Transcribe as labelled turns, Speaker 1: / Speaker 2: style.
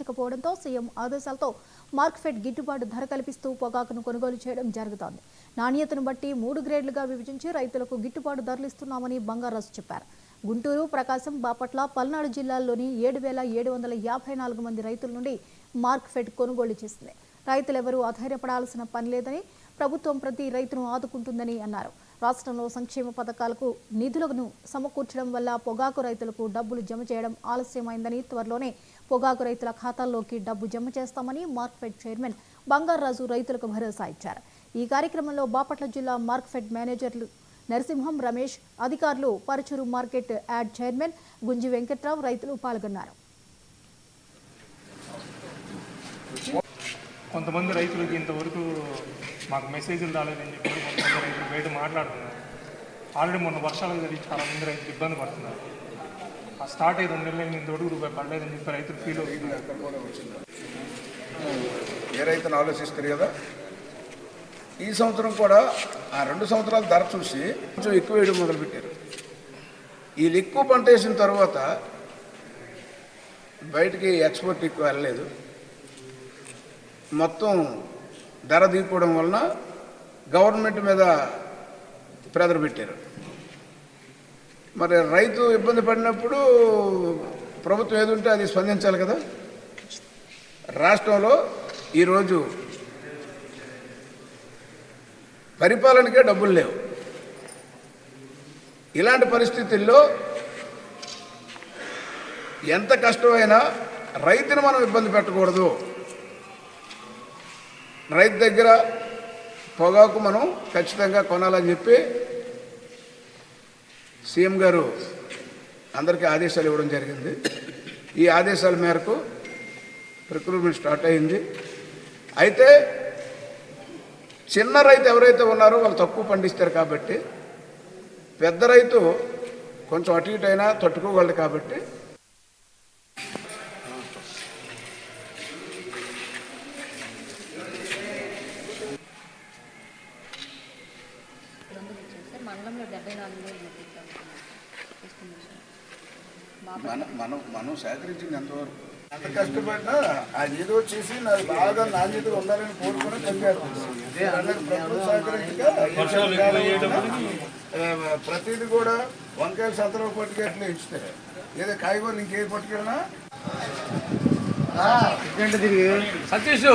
Speaker 1: కపోవడంతో CM ఆదేశాలతో market గిట్టుబాటు ధర కల్పిస్తూ పొగాకును కొనుగోలు చేయడం జరుగుతోంది. నాణ్యతను బట్టి 3 గ్రేడ్లుగా విభజించి రైతులకు గిట్టుబాటు ధరలు ఇస్తున్నామని బంగారాజు చెప్పారు. గుంటూరు, ప్రకాశం, బాపట్ల, పల్నాడు జిల్లాల్లోని 7,754 మంది రైతుల నుండి మార్కెట్ కొనుగోలు చేసింది. రైతులెవరూ అధైర్యపడాల్సిన పని లేదని, ప్రభుత్వం ప్రతి రైతును ఆదుకుంటుందని అన్నారు. రాష్ట్రంలో సంక్షేమ పథకాలకు నిధులను సమకూర్చడం వల్ల పొగాకు రైతులకు డబ్బులు జమ చేయడం ఆలస్యమైందని, త్వరలోనే పొగాకు రైతుల ఖాతాల్లోకి డబ్బు జమ చేస్తామని మార్కెట్ చైర్మన్ బంగారాజు రైతులకు భరోసా ఇచ్చారు. ఈ కార్యక్రమంలో బాపట్ల జిల్లా మార్కెట్ మేనేజర్లు నరసింహం, రమేష్, అధికారులు, పరచూరు మార్కెట్ యార్డ్ చైర్మన్ గుంజి వెంకట్రావు, రైతులు పాల్గొన్నారు.
Speaker 2: కొంతమంది రైతులకి ఇంతవరకు మాకు మెసేజ్లు రాలేదని చెప్పి కొంతమంది రైతులు బయట మాట్లాడుతున్నారు. ఆల్రెడీ మొన్న వర్షాలు జరిగి చాలామంది రైతులు ఇబ్బంది పడుతున్నారు. ఆ స్టార్ట్ అయ్యి 2 నెలలు ఇంతవరకు రూపాయి పడలేదని చెప్పి రైతులు ఫీల్ అవుతున్నారు.
Speaker 3: ఏ రైతును ఆలోచిస్తారు కదా, ఈ సంవత్సరం కూడా ఆ 2 సంవత్సరాల ధర చూసి కొంచెం ఎక్కువ వేయడం మొదలుపెట్టారు. వీళ్ళు ఎక్కువ పంట వేసిన తర్వాత బయటికి ఎక్స్పోర్ట్ ఎక్కువ వెళ్ళలేదు. మొత్తం ధర దిగిపోవడం వలన గవర్నమెంట్ మీద ప్రెజర్ పెట్టారు. మరి రైతు ఇబ్బంది పడినప్పుడు ప్రభుత్వం ఏది ఉంటే అది స్పందించాలి కదా. రాష్ట్రంలో ఈరోజు పరిపాలనకే డబ్బులు లేవు. ఇలాంటి పరిస్థితుల్లో ఎంత కష్టమైనా రైతుని మనం ఇబ్బంది పెట్టకూడదు. రైతు దగ్గర పొగాకు మనం ఖచ్చితంగా కొనాలని చెప్పి సీఎం గారు అందరికీ ఆదేశాలు ఇవ్వడం జరిగింది. ఈ ఆదేశాల మేరకు రిక్రూట్మెంట్ స్టార్ట్ అయింది. అయితే చిన్న రైతు ఎవరైతే ఉన్నారో వాళ్ళు తక్కువ పండిస్తారు కాబట్టి, పెద్ద రైతు కొంచెం అటు ఇటు అయినా తట్టుకోగలడు కాబట్టి మనం సేకరించింది ఎంతవరకు ఎంత కష్టపడినా అది ఏదో చేసి నాకు బాగా నాణ్యతగా ఉండాలని కోరుకుని చంపారు. ప్రతిదీ కూడా వంకాయలు సంతలో పట్టుకెట్లా ఇస్తారు, ఏదో కాయగూరలు ఇంకేది పట్టుకెళ్ళినా
Speaker 2: సతీష్